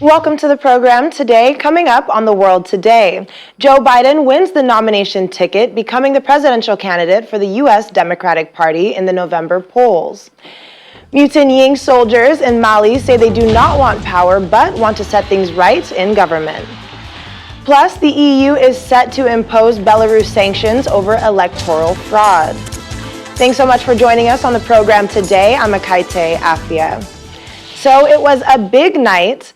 Welcome to the program today. Coming up on The World Today, Joe Biden wins the nomination ticket, becoming the presidential candidate for the U.S. Democratic Party in the November polls. Mutinying soldiers in Mali say they do not want power but want to set things right in government. Plus, the EU is set to impose Belarus sanctions over electoral fraud. Thanks so much for joining us on the program today. I'm Akaite Afia. So it was a big night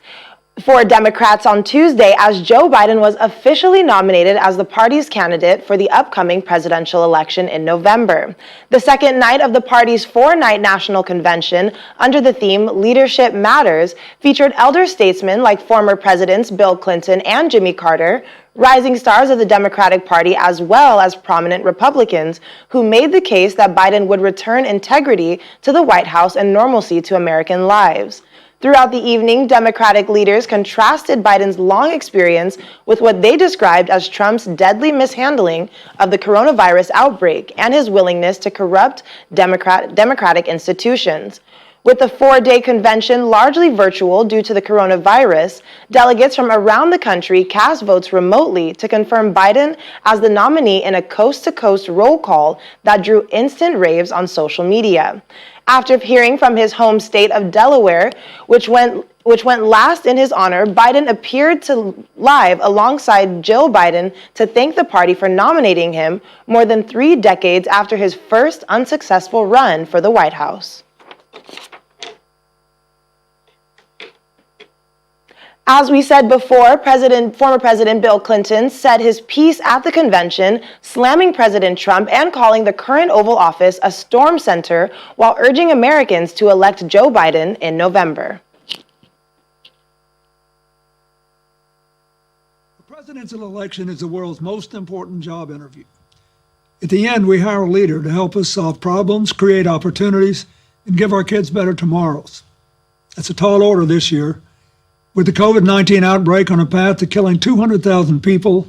for Democrats on Tuesday as Joe Biden was officially nominated as the party's candidate for the upcoming presidential election in November. The second night of the party's four-night national convention under the theme Leadership Matters featured elder statesmen like former presidents Bill Clinton and Jimmy Carter, rising stars of the Democratic Party, as well as prominent Republicans who made the case that Biden would return integrity to the White House and normalcy to American lives. Throughout the evening, Democratic leaders contrasted Biden's long experience with what they described as Trump's deadly mishandling of the coronavirus outbreak and his willingness to corrupt democratic institutions. With the four-day convention largely virtual due to the coronavirus, delegates from around the country cast votes remotely to confirm Biden as the nominee in a coast-to-coast roll call that drew instant raves on social media. After hearing from his home state of Delaware, which went last in his honor, Biden appeared to live alongside Jill Biden to thank the party for nominating him more than 3 decades after his first unsuccessful run for the White House. As we said before, former President Bill Clinton said his piece at the convention, slamming President Trump and calling the current Oval Office a storm center while urging Americans to elect Joe Biden in November. The presidential election is the world's most important job interview. At the end, we hire a leader to help us solve problems, create opportunities, and give our kids better tomorrows. That's a tall order this year, with the COVID-19 outbreak on a path to killing 200,000 people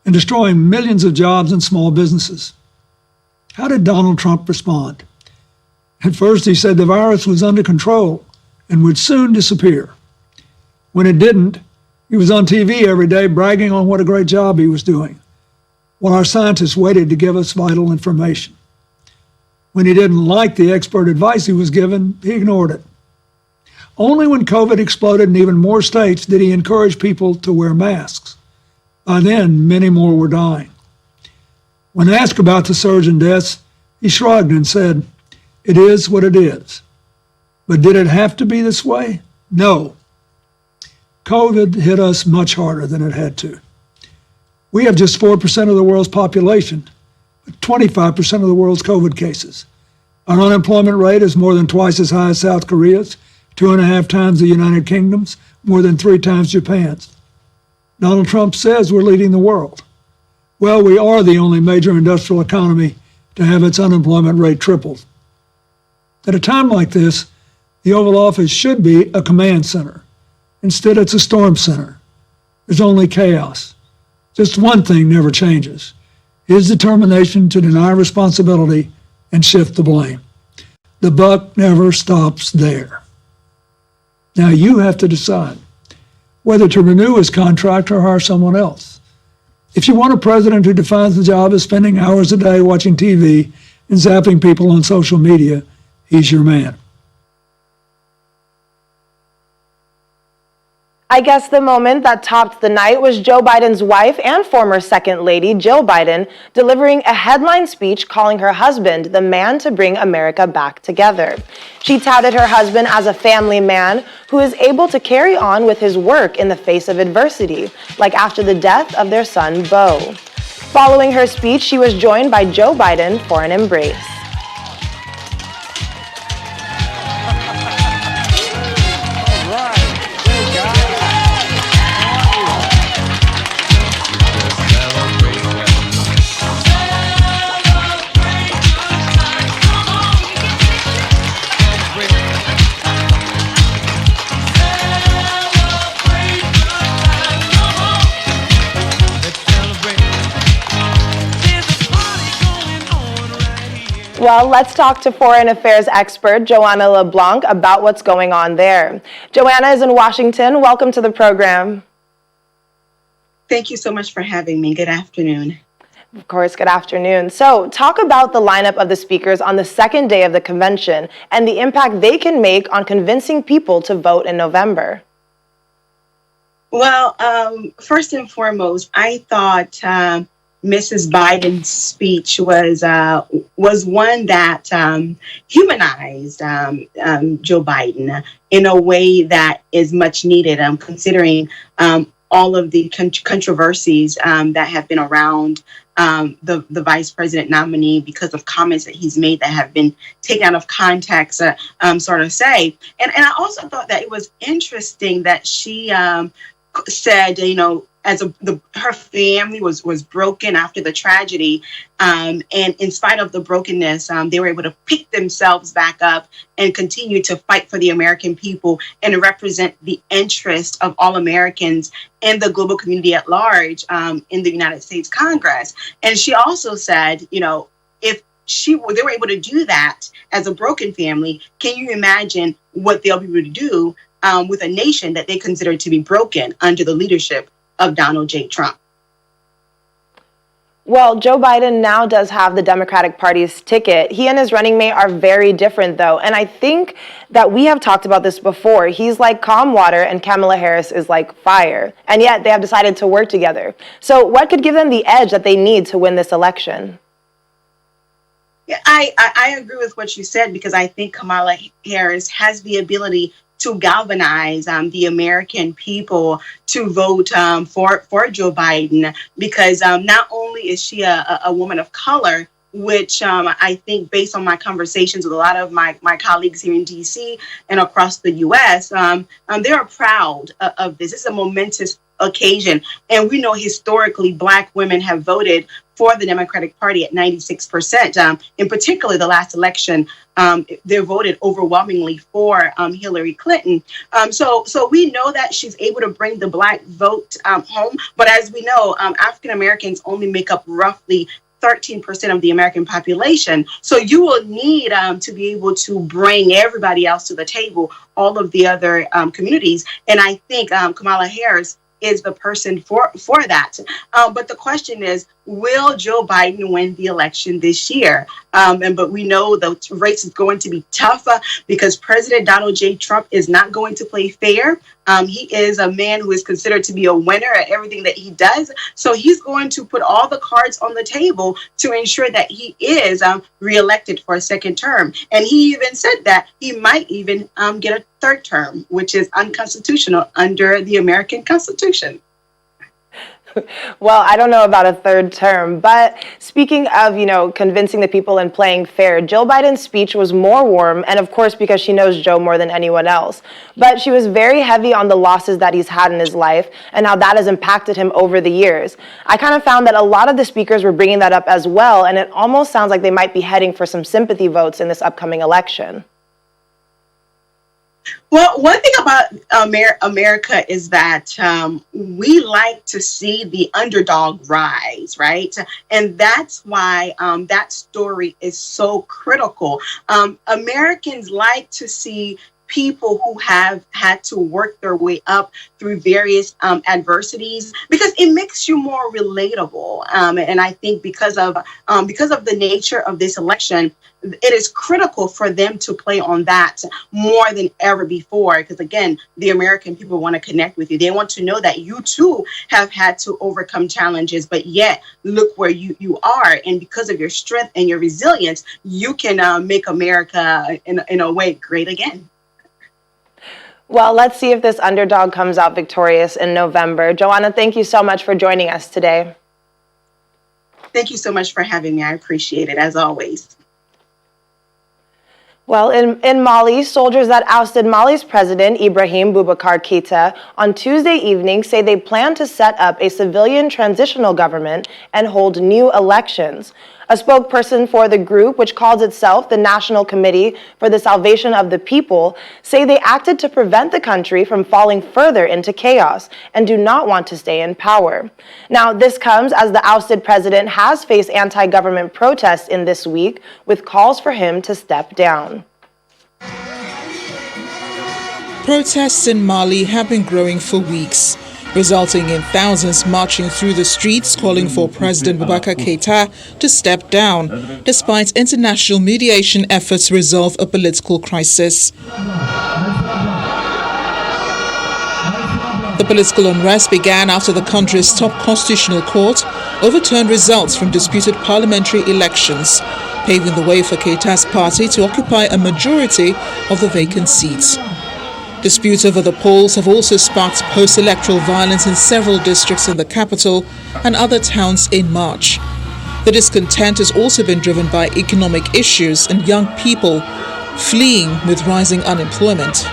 and destroying millions of jobs and small businesses. How did Donald Trump respond? At first, he said the virus was under control and would soon disappear. When it didn't, he was on TV every day bragging on what a great job he was doing, while our scientists waited to give us vital information. When he didn't like the expert advice he was given, he ignored it. Only when COVID exploded in even more states did he encourage people to wear masks. By then, many more were dying. When asked about the surge in deaths, he shrugged and said, "It is what it is." But did it have to be this way? No. COVID hit us much harder than it had to. We have just 4% of the world's population, but 25% of the world's COVID cases. Our unemployment rate is more than twice as high as South Korea's, 2.5 times the United Kingdom's, more than 3 times Japan's. Donald Trump says we're leading the world. Well, we are the only major industrial economy to have its unemployment rate tripled. At a time like this, the Oval Office should be a command center. Instead, it's a storm center. There's only chaos. Just one thing never changes: his determination to deny responsibility and shift the blame. The buck never stops there. Now you have to decide whether to renew his contract or hire someone else. If you want a president who defines the job as spending hours a day watching TV and zapping people on social media, he's your man. I guess the moment that topped the night was Joe Biden's wife and former Second Lady, Jill Biden, delivering a headline speech calling her husband the man to bring America back together. She touted her husband as a family man who is able to carry on with his work in the face of adversity, like after the death of their son, Beau. Following her speech, she was joined by Joe Biden for an embrace. Well, let's talk to foreign affairs expert Joanna LeBlanc about what's going on there. Joanna is in Washington. Welcome to the program. Thank you so much for having me. Good afternoon. Of course, good afternoon. So, talk about the lineup of the speakers on the second day of the convention and the impact they can make on convincing people to vote in November. Well, first and foremost, I thought Mrs. Biden's speech was one that humanized Joe Biden in a way that is much needed. Considering all of the controversies that have been around the vice president nominee because of comments that he's made that have been taken out of context, sort of say. And I also thought that it was interesting that she said, as her family was broken after the tragedy, and in spite of the brokenness, they were able to pick themselves back up and continue to fight for the American people and represent the interest of all Americans and the global community at large in the United States Congress. And she also said, if they were able to do that as a broken family, can you imagine what they'll be able to do with a nation that they consider to be broken under the leadership of Donald J. Trump? Well, Joe Biden now does have the Democratic Party's ticket. He and his running mate are very different, though. And I think that we have talked about this before. He's like calm water and Kamala Harris is like fire. And yet they have decided to work together. So what could give them the edge that they need to win this election? Yeah, I agree with what you said, because I think Kamala Harris has the ability to galvanize the American people to vote for Joe Biden, because not only is she a woman of color, which I think, based on my conversations with a lot of my colleagues here in D.C. and across the U.S., they are proud of this. This is a momentous occasion. And we know historically Black women have voted for the Democratic Party at 96%. In particular, the last election, they voted overwhelmingly for Hillary Clinton. So we know that she's able to bring the Black vote home. But as we know, African Americans only make up roughly 13% of the American population. So you will need to be able to bring everybody else to the table, all of the other communities. And I think Kamala Harris is the person for that. But the question is, will Joe Biden win the election this year? But we know the race is going to be tough because President Donald J. Trump is not going to play fair. He is a man who is considered to be a winner at everything that he does. So he's going to put all the cards on the table to ensure that he is reelected for a second term. And he even said that he might even get a third term, which is unconstitutional under the American Constitution. Well, I don't know about a third term, but speaking of, convincing the people and playing fair, Jill Biden's speech was more warm, and of course because she knows Joe more than anyone else. But she was very heavy on the losses that he's had in his life and how that has impacted him over the years. I kind of found that a lot of the speakers were bringing that up as well, and it almost sounds like they might be heading for some sympathy votes in this upcoming election. Well, one thing about America is that we like to see the underdog rise, right? And that's why that story is so critical. Americans like to see people who have had to work their way up through various adversities, because it makes you more relatable. And I think because of the nature of this election, it is critical for them to play on that more than ever before. Because again, the American people want to connect with you. They want to know that you too have had to overcome challenges, but yet look where you are. And because of your strength and your resilience, you can make America in a way great again. Well, let's see if this underdog comes out victorious in November. Joanna, thank you so much for joining us today. Thank you so much for having me. I appreciate it, as always. Well, in Mali, soldiers that ousted Mali's president, Ibrahim Boubacar Keïta, on Tuesday evening say they plan to set up a civilian transitional government and hold new elections. A spokesperson for the group, which calls itself the National Committee for the Salvation of the People, say they acted to prevent the country from falling further into chaos and do not want to stay in power. Now, this comes as the ousted president has faced anti-government protests in this week, with calls for him to step down. Protests in Mali have been growing for weeks, resulting in thousands marching through the streets calling for President Boubacar Keïta to step down, despite international mediation efforts to resolve a political crisis. The political unrest began after the country's top constitutional court overturned results from disputed parliamentary elections, paving the way for Keïta's party to occupy a majority of the vacant seats. Disputes over the polls have also sparked post-electoral violence in several districts in the capital and other towns in March. The discontent has also been driven by economic issues and young people fleeing with rising unemployment.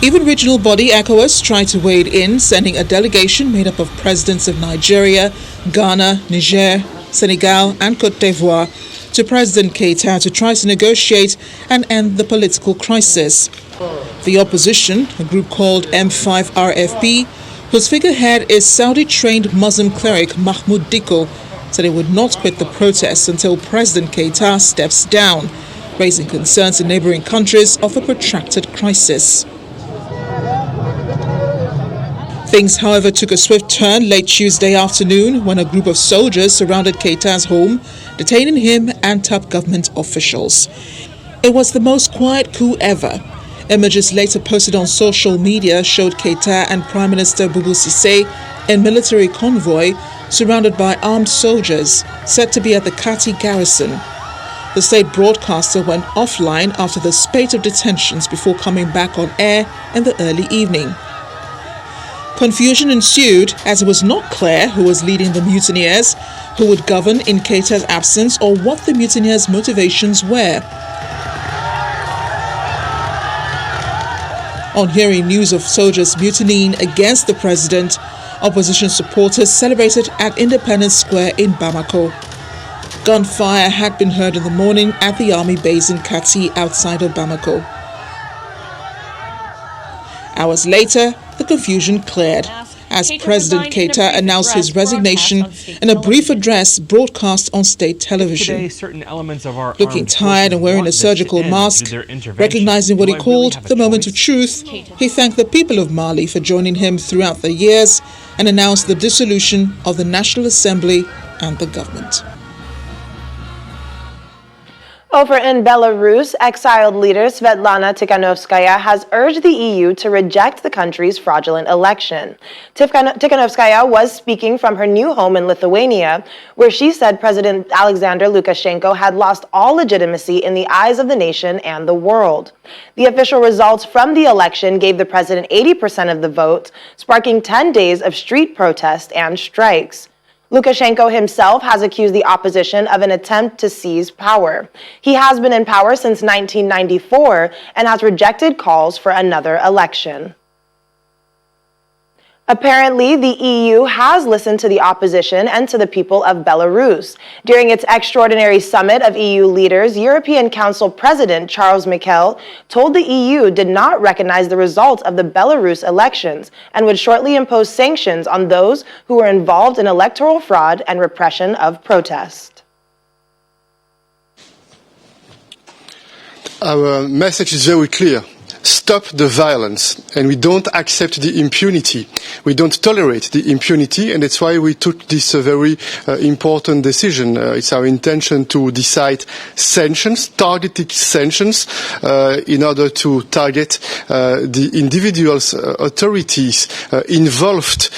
Even regional body ECOWAS tried to wade in, sending a delegation made up of presidents of Nigeria, Ghana, Niger, Senegal and Côte d'Ivoire to President Keïta to try to negotiate and end the political crisis. The opposition, a group called M5RFP, whose figurehead is Saudi-trained Muslim cleric Mahmoud Dicko, said it would not quit the protests until President Keïta steps down, raising concerns in neighboring countries of a protracted crisis. Things, however, took a swift turn late Tuesday afternoon when a group of soldiers surrounded Keïta's home, detaining him and top government officials. It was the most quiet coup ever. Images later posted on social media showed Keïta and Prime Minister Boubou Cissé in military convoy surrounded by armed soldiers, said to be at the Kati garrison. The state broadcaster went offline after the spate of detentions before coming back on air in the early evening. Confusion ensued as it was not clear who was leading the mutineers, who would govern in Keïta's absence, or what the mutineers' motivations were. On hearing news of soldiers mutinying against the president, opposition supporters celebrated at Independence Square in Bamako. Gunfire had been heard in the morning at the army base in Kati outside of Bamako. Hours later, the confusion cleared as President Keïta announced his resignation in a brief address broadcast on state television. Looking tired and wearing a surgical mask, recognizing what he called the moment of truth, he thanked the people of Mali for joining him throughout the years and announced the dissolution of the National Assembly and the government. Over in Belarus, exiled leader Svetlana Tikhanovskaya has urged the EU to reject the country's fraudulent election. Tikhanovskaya was speaking from her new home in Lithuania, where she said President Alexander Lukashenko had lost all legitimacy in the eyes of the nation and the world. The official results from the election gave the president 80% of the vote, sparking 10 days of street protests and strikes. Lukashenko himself has accused the opposition of an attempt to seize power. He has been in power since 1994 and has rejected calls for another election. Apparently, the EU has listened to the opposition and to the people of Belarus. During its extraordinary summit of EU leaders, European Council President Charles Michel told the EU did not recognize the results of the Belarus elections and would shortly impose sanctions on those who were involved in electoral fraud and repression of protest. Our message is very clear. Stop the violence, and we don't accept the impunity. We don't tolerate the impunity, and that's why we took this very important decision. It's our intention to decide sanctions, targeted sanctions, in order to target the individuals, authorities involved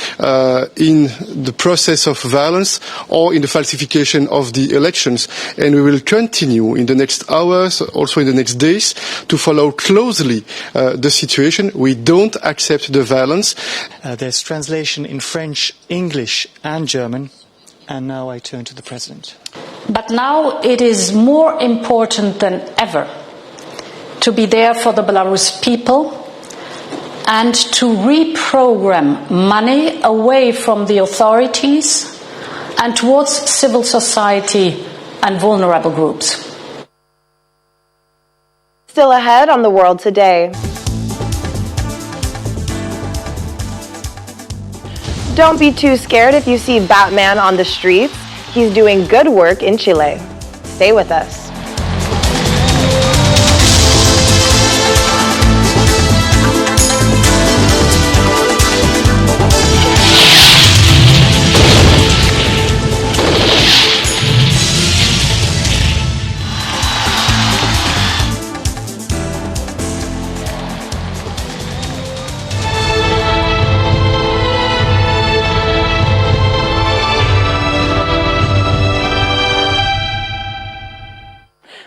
in the process of violence or in the falsification of the elections. And we will continue in the next hours, also in the next days, to follow closely the situation. We don't accept the violence. There's translation in French, English and German. And now I turn to the President. But now it is more important than ever to be there for the Belarus people and to reprogram money away from the authorities and towards civil society and vulnerable groups. Still ahead on The World Today. Don't be too scared if you see Batman on the streets. He's doing good work in Chile. Stay with us.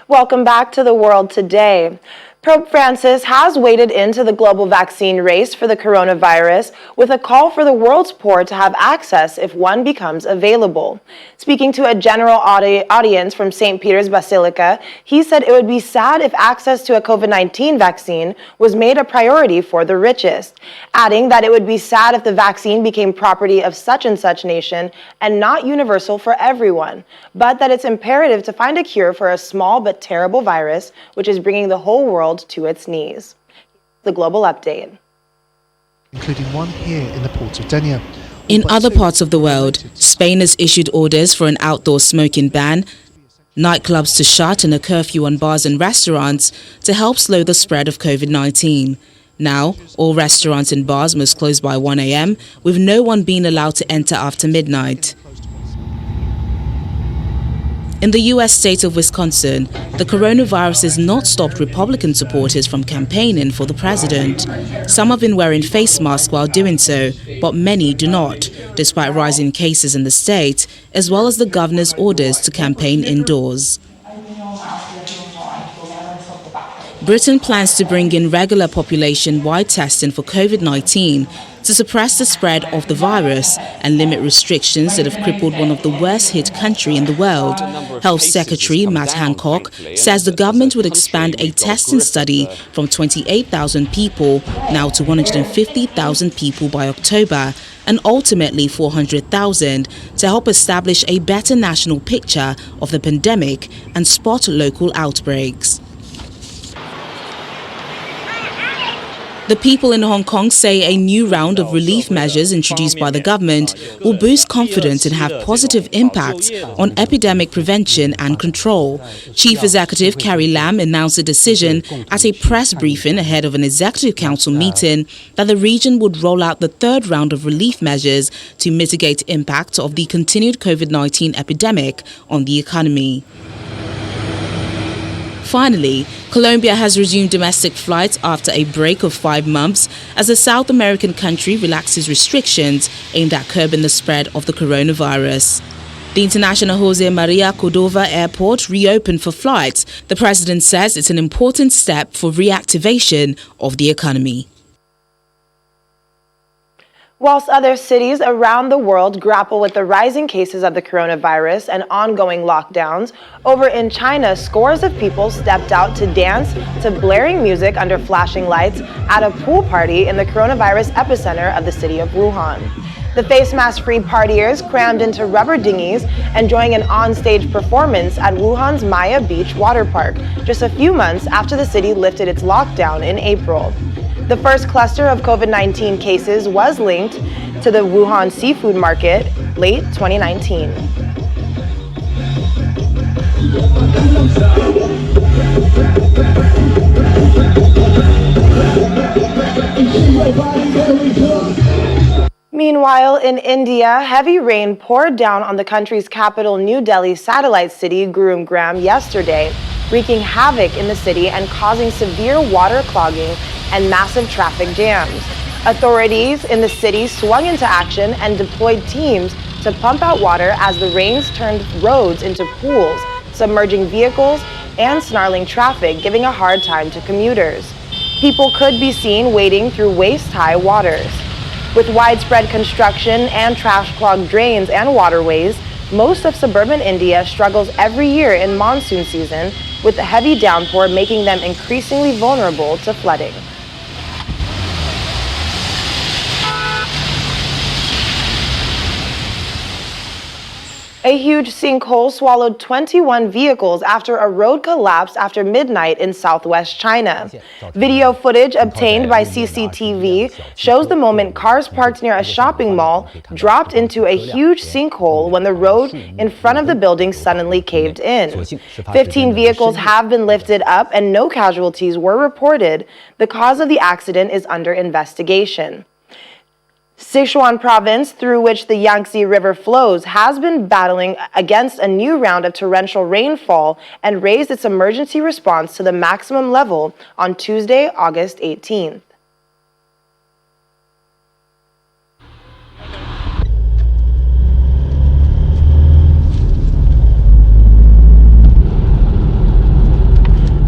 Welcome back to The World Today. Pope Francis has waded into the global vaccine race for the coronavirus with a call for the world's poor to have access if one becomes available. Speaking to a general audience from St. Peter's Basilica, he said it would be sad if access to a COVID-19 vaccine was made a priority for the richest, adding that it would be sad if the vaccine became property of such and such nation and not universal for everyone, but that it's imperative to find a cure for a small but terrible virus which is bringing the whole world to its knees. The global update. Including one here in the port of Denia. In other parts of the world, Spain has issued orders for an outdoor smoking ban, nightclubs to shut and a curfew on bars and restaurants to help slow the spread of COVID-19. Now, all restaurants and bars must close by 1 a.m., with no one being allowed to enter after midnight. In the U.S. state of Wisconsin, the coronavirus has not stopped Republican supporters from campaigning for the president. Some have been wearing face masks while doing so, but many do not, despite rising cases in the state, as well as the governor's orders to campaign indoors. Britain plans to bring in regular population-wide testing for COVID-19 to suppress the spread of the virus and limit restrictions that have crippled one of the worst-hit countries in the world. Health Secretary Matt Hancock says the government would expand a testing study from 28,000 people now to 150,000 people by October and ultimately 400,000 to help establish a better national picture of the pandemic and spot local outbreaks. The people in Hong Kong say a new round of relief measures introduced by the government will boost confidence and have positive impacts on epidemic prevention and control. Chief Executive Carrie Lam announced a decision at a press briefing ahead of an Executive Council meeting that the region would roll out the third round of relief measures to mitigate impact of the continued COVID-19 epidemic on the economy. Finally, Colombia has resumed domestic flights after a break of 5 months as the South American country relaxes restrictions aimed at curbing the spread of the coronavirus. The International Jose Maria Cordova Airport reopened for flights. The president says it's an important step for reactivation of the economy. Whilst other cities around the world grapple with the rising cases of the coronavirus and ongoing lockdowns, over in China, scores of people stepped out to dance to blaring music under flashing lights at a pool party in the coronavirus epicenter of the city of Wuhan. The face mask-free partiers crammed into rubber dinghies, enjoying an on-stage performance at Wuhan's Maya Beach water park, just a few months after the city lifted its lockdown in April. The first cluster of COVID-19 cases was linked to the Wuhan seafood market late 2019. Meanwhile, in India, heavy rain poured down on the country's capital, New Delhi satellite city, Gurugram, yesterday, wreaking havoc in the city and causing severe water clogging and massive traffic jams. Authorities in the city swung into action and deployed teams to pump out water as the rains turned roads into pools, submerging vehicles and snarling traffic, giving a hard time to commuters. People could be seen wading through waist-high waters. With widespread construction and trash-clogged drains and waterways, most of suburban India struggles every year in monsoon season, with the heavy downpour making them increasingly vulnerable to flooding. A huge sinkhole swallowed 21 vehicles after a road collapsed after midnight in southwest China. Video footage obtained by CCTV shows the moment cars parked near a shopping mall dropped into a huge sinkhole when the road in front of the building suddenly caved in. 15 vehicles have been lifted up and no casualties were reported. The cause of the accident is under investigation. Sichuan province, through which the Yangtze River flows, has been battling against a new round of torrential rainfall and raised its emergency response to the maximum level on Tuesday, August 18th.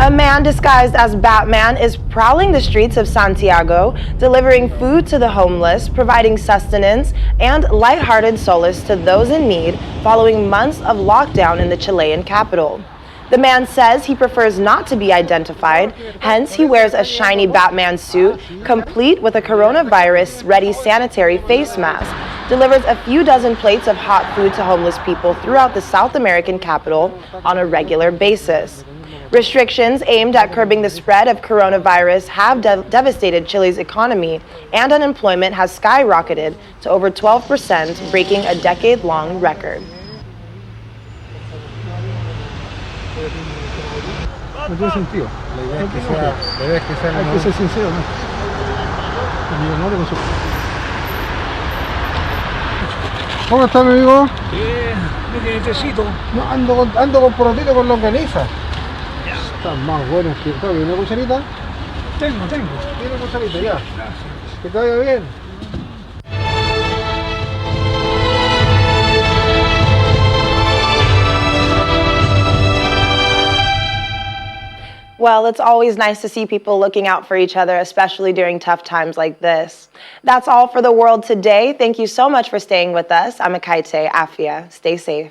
A man disguised as Batman is prowling the streets of Santiago, delivering food to the homeless, providing sustenance and lighthearted solace to those in need following months of lockdown in the Chilean capital. The man says he prefers not to be identified, hence he wears a shiny Batman suit, complete with a coronavirus-ready sanitary face mask, delivers a few dozen plates of hot food to homeless people throughout the South American capital on a regular basis. Restrictions aimed at curbing the spread of coronavirus have devastated Chile's economy, and unemployment has skyrocketed to over 12%, breaking a decade-long record. No tiene sentido. La idea es que sea hay que ser sincero, ¿no? El millonario con su... ¿Cómo está, mi amigo? Bien, me necesito. No, ando con porotito con longaniza. Están más buenos que... ¿Tiene una cucharita? Tengo. Tiene una cucharita, ya. Que te vaya bien. Well, it's always nice to see people looking out for each other, especially during tough times like this. That's all for the world today. Thank you so much for staying with us. I'm Akaite Afia. Stay safe.